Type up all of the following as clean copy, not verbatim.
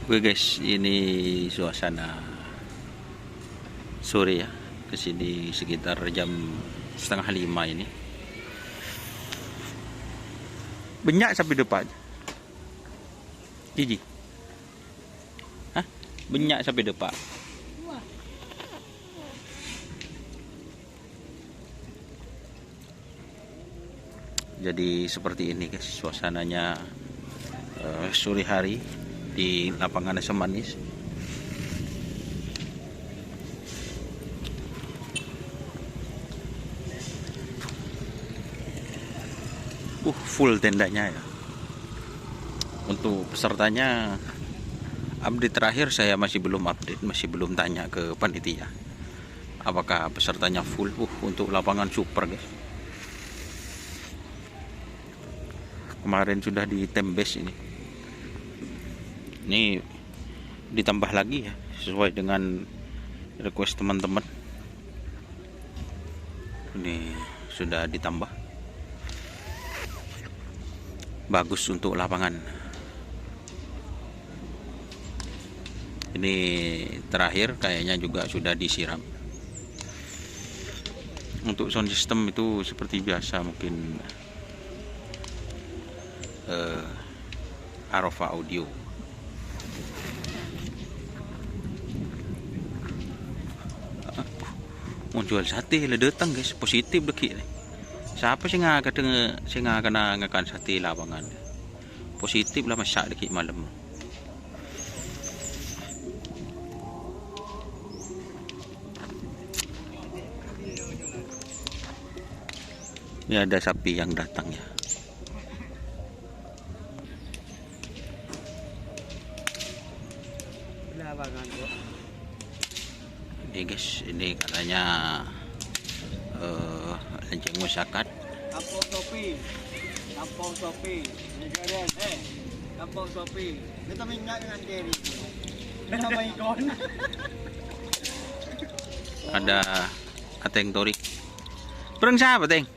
Oke guys, ini suasana sore ya. Kesini sekitar jam 4:30 ini. Banyak sampai depan. Gigi. Hah? Banyak sampai depan. Jadi seperti ini guys suasananya sore hari di lapangan Asam Manis. Full tendanya ya. Untuk pesertanya update terakhir saya masih belum update, masih belum tanya ke panitia apakah pesertanya full. Untuk lapangan super guys. Kemarin sudah ditembes ini. Ini ditambah lagi ya sesuai dengan request teman-teman. Ini sudah ditambah. Bagus untuk lapangan. Ini terakhir kayaknya juga sudah disiram. Untuk sound system itu seperti biasa mungkin Arova Audio. Mau jual sate lah datang guys, positif deki. Siapa sih nggak kena ngakan sate lapangan? Positif lah masak deki malam. Ini ada sapi yang datang ya. Ini guys, ini katanya lenceng masyarakat. Kampung Sopi, negara Kampung Sopi. Kita minyak dengan diri. Nama ikon. Ada Ateng Torik. Perang siapa Teng?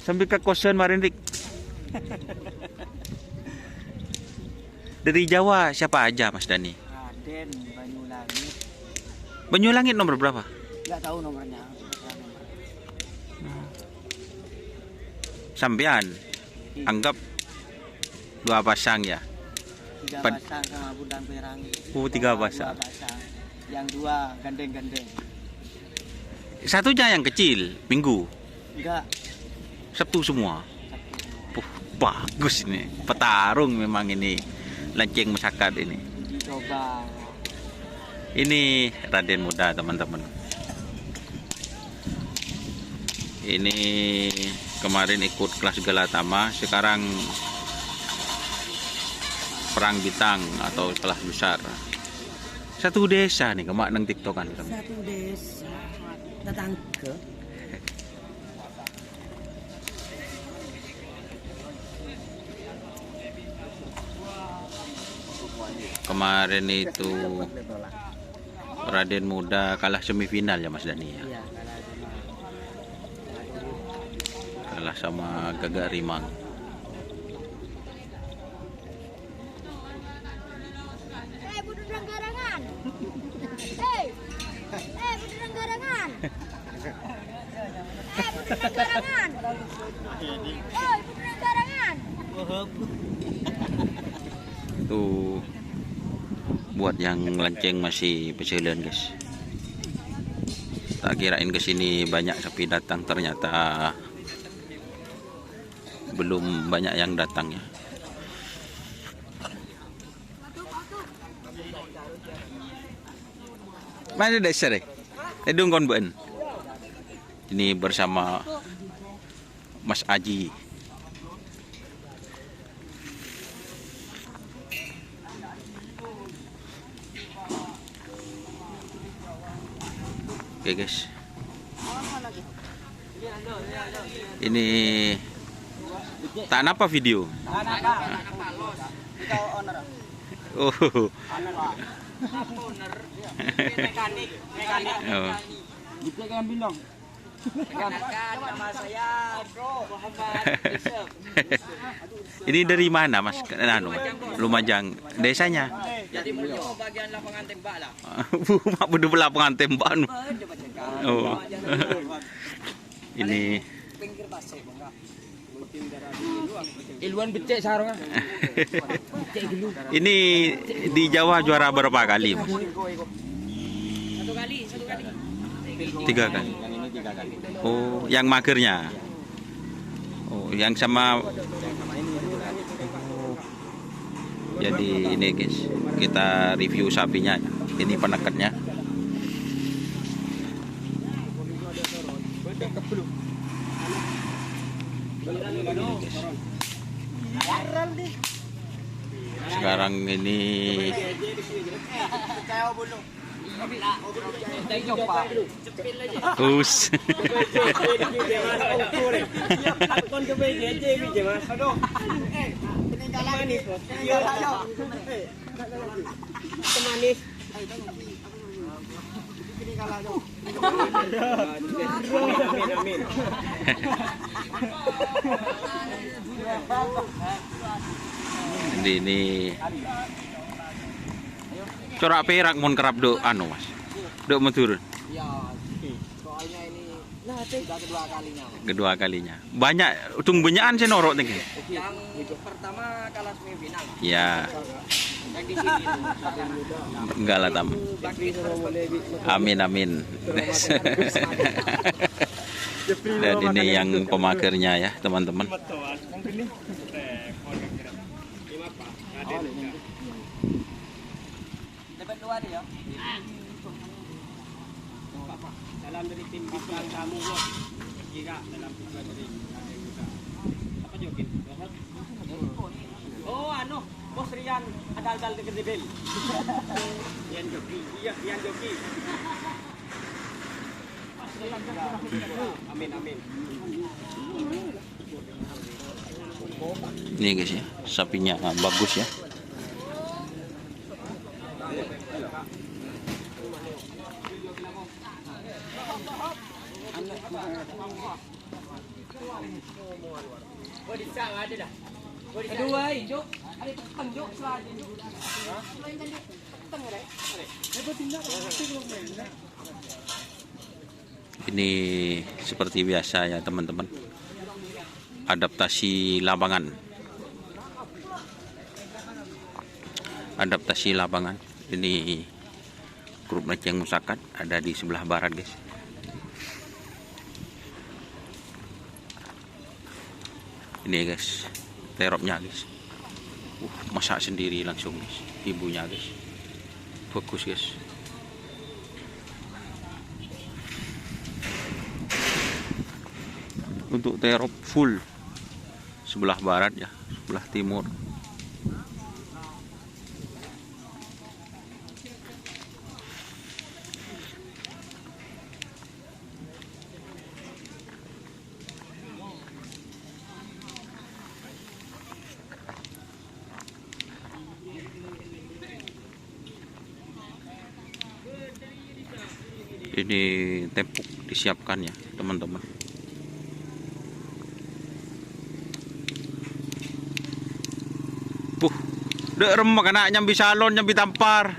Sambil ke kosan marin Rik. Dari Jawa siapa aja Mas Dani? Raden, Banyulangit. Banyulangit nomor berapa? Nggak tahu nomornya. Sampean anggap 2 pasang ya? 3 pasang sama Bundang Perang. 3 pasang. 2 pasang. Yang 2 gandeng-gandeng. Satunya yang kecil, Minggu. Enggak. Sabtu semua. Bagus ini. Petarung memang ini. Lenceng masyarakat ini. Dicoba. Ini Raden muda teman-teman. Ini kemarin ikut kelas Galatama, sekarang perang bintang atau kelas besar. Satu desa nih kemak nang tiktokan. Satu desa. Datang ke. Kemarin itu Raden muda kalah semifinal ya Mas Dani ya. Iya, Kalah sama Gagak Rimang. Bududang garangan. Bududang garangan. Bududang garangan. Bududang garangan. Tuh buat yang lenceng masih pecelen guys. Tak kirain kesini banyak sapi datang, ternyata belum banyak yang datang ya. Mana dasar deh? Edung kon ben. Ini bersama Mas Aji. Oke guys. Ini tak apa video. Oh. Mekanik. Oh. Gitu kan bilang. Perkenalkan nama saya Muhammad Yusuf. Ini dari mana Mas? Anu, Lumajang. Desanya? Jadi mau bagian lapangan tembak lah. Mak bener lapangan tembak anu. Oh. Ini Pinggir pasir enggak. Iluan becek sarung. ini di Jawa juara berapa kali, Mas? Satu kali. 3 kali. Yang ini 3 kali. Oh, yang magernya. Oh, yang sama. Jadi ini guys, kita review sapinya. Ini penekatnya. Sekarang ini us. Jadi ini corak perak mon kerap do anu Mas. Dok meturun. Ya, soalnya ini sudah Kedua kalinya. Banyak tunggunyaan sih norok nih. yang pertama kalah semifinal. Ya, Yang di sini itu. enggak lah tam. Amin. Dan ini yang pemagernya ya teman-teman. Dapat 2 dia. Salam dari tim bintang tamu bos. Kira dalam dari apa jokin? Oh anu, bos Rian adal-adal deket debel. Rian joki. Iya, Rian joki. Amin. Ini guys ya, sapinya bagus ya. Kedua, Cuk. Ada peteng, Cuk. Selagi, Cuk. Ini seperti biasa ya teman-teman. Adaptasi lapangan. Ini grup Leceng Musakat ada di sebelah barat guys. Ini guys, teropnya guys. Masak sendiri langsung guys, ibunya guys. Bagus guys. Untuk terop full sebelah barat ya, sebelah timur. Ini tepuk disiapkan ya teman-teman. Dek remek anak nyambi salon, nyambi tampar.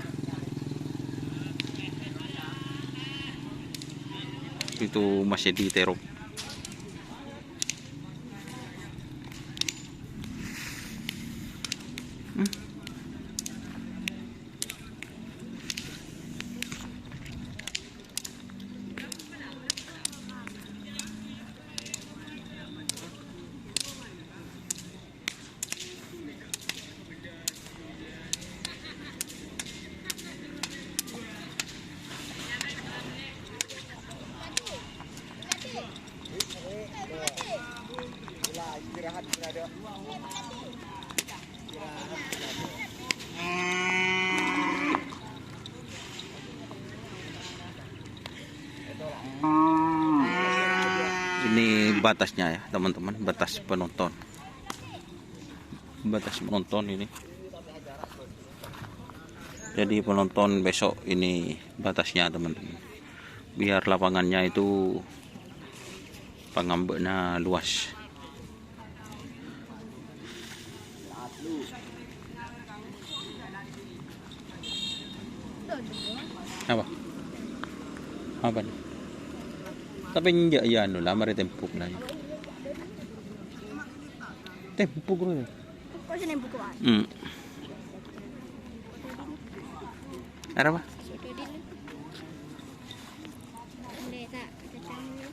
Itu masih di terop. Ini batasnya ya teman-teman, batas penonton. Batas penonton ini. Jadi penonton besok ini batasnya teman-teman. Biar lapangannya itu pengambeknya luas. Apa? Apa nih? Tapi enggak ya anu lah, mari tempuk lah. Tempuk bro. Kok sini buku an? Ada apa? Sudah dulu. Boleh tak kacang dulu?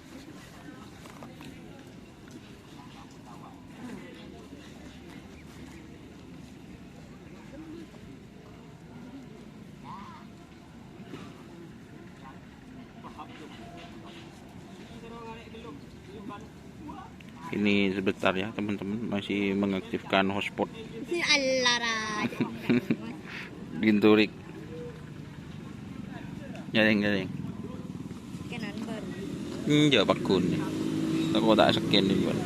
Ini sebentar ya teman-teman, masih mengaktifkan hotspot Alara. Ginturik. Jaring. Kanan baru. Enggak pakun nih. Aku tak scan nih jual.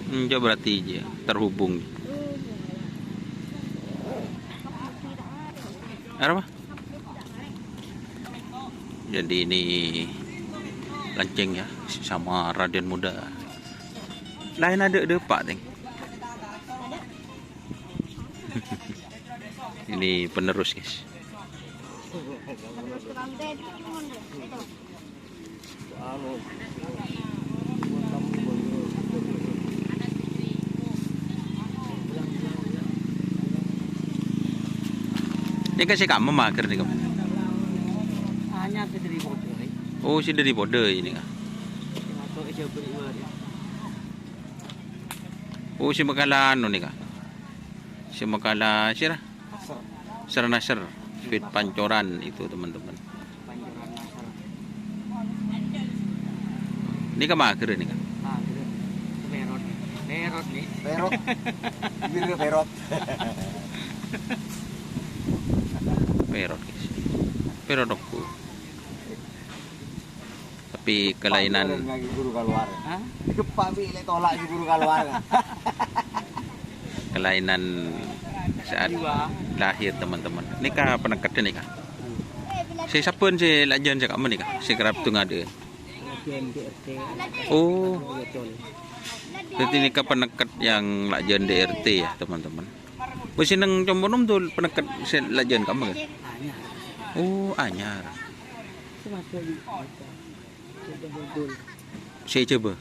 Enggak berarti aja terhubung. Ada apa? Jadi ini lanceng ya sama Raden Muda. Lain ada pak Teng. Ini penerus guys. Ini kasih kamu mager nih kamu. Hanya dari bodoh. Oh si dari Bode ini kah? Oh si Makala anu nih kah? Si Makala sirah? Nasr Fit Pancoran itu teman-teman. Ini kah mager ini kah? Perot nih. Perot. Bibir perot. Perot guys. Perot aku. Tapi kelainan Guru keluar. Hah? Kepak pilih tolak guru keluar. kelainan saat lahir teman-teman. Ini kah penekat ini kah? Si siapa si lajan cakap mana kah? Si kerap tu ngada. Oh. Jadi ini kah penekat yang lajan DRT ya teman-teman. Besi neng combonom tu penekat si lajan kamu kah? Oh anyar. Saya coba.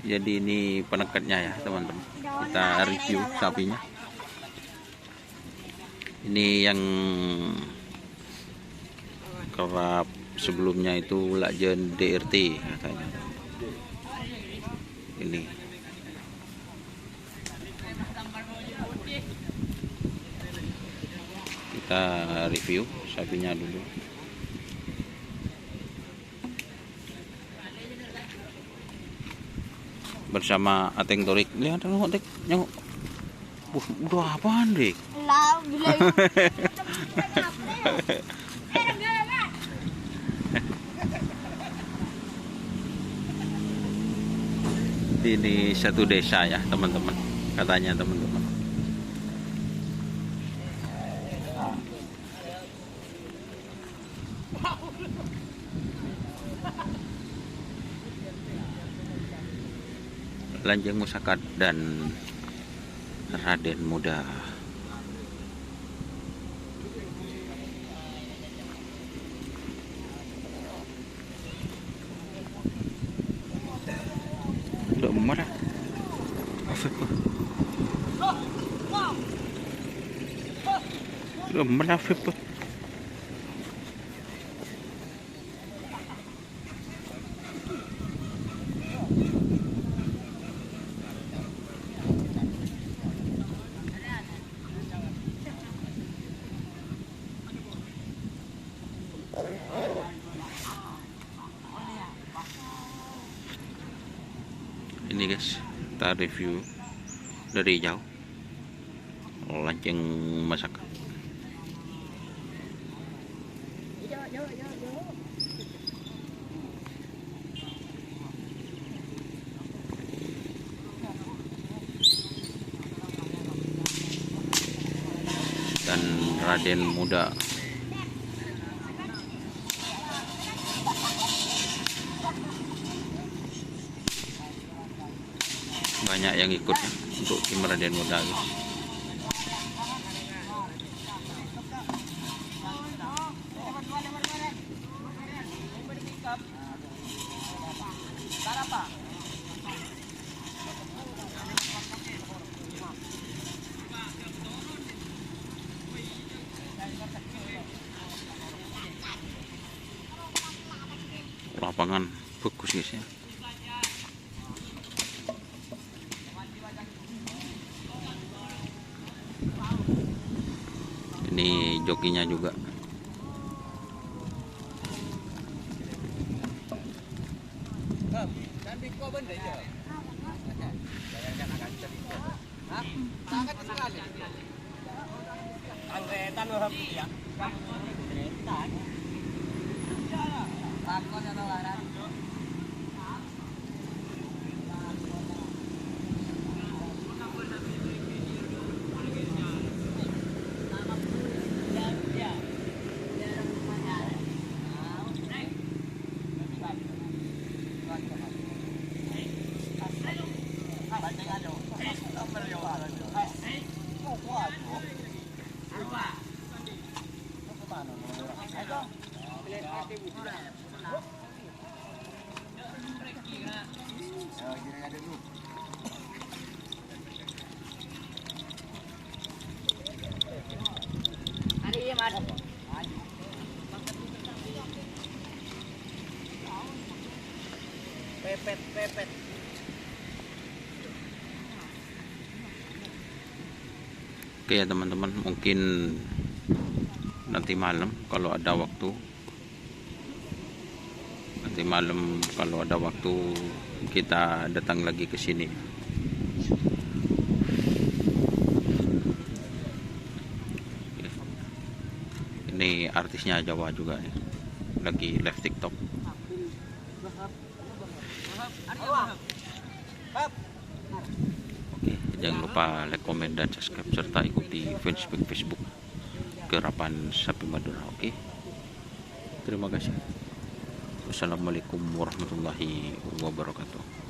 Jadi ini penekatnya ya teman-teman. Kita review sapinya. Ini yang kerap sebelumnya itu lajen DRT katanya. Ini. Kita review sapinya dulu. Bersama Ateng Torik. Lihat tengok Tek, nyengok. Udah apaan, Dik? Lah, bila Ini satu desa ya, teman-teman. Katanya teman-teman. Lanjeng Musakat dan Raden Muda. Udah marah. Udah marah. Ini guys, kita review dari jauh lanceng masak. Dan Raden Muda banyak yang ikut ya, untuk tim Raden Muda guys. Lapangan bagus guys ya. Ini jokinya juga. Angretan loh ya. Angretan. Takon ya tawaran. Pepet. Oke ya teman-teman, mungkin nanti malam kalau ada waktu, kita datang lagi ke sini. Ini artisnya Jawa juga nih, lagi live TikTok. Oke, jangan lupa like, komen, dan subscribe, serta ikuti Facebook Garapan Sapi Madura. Oke, terima kasih. Wassalamualaikum warahmatullahi wabarakatuh.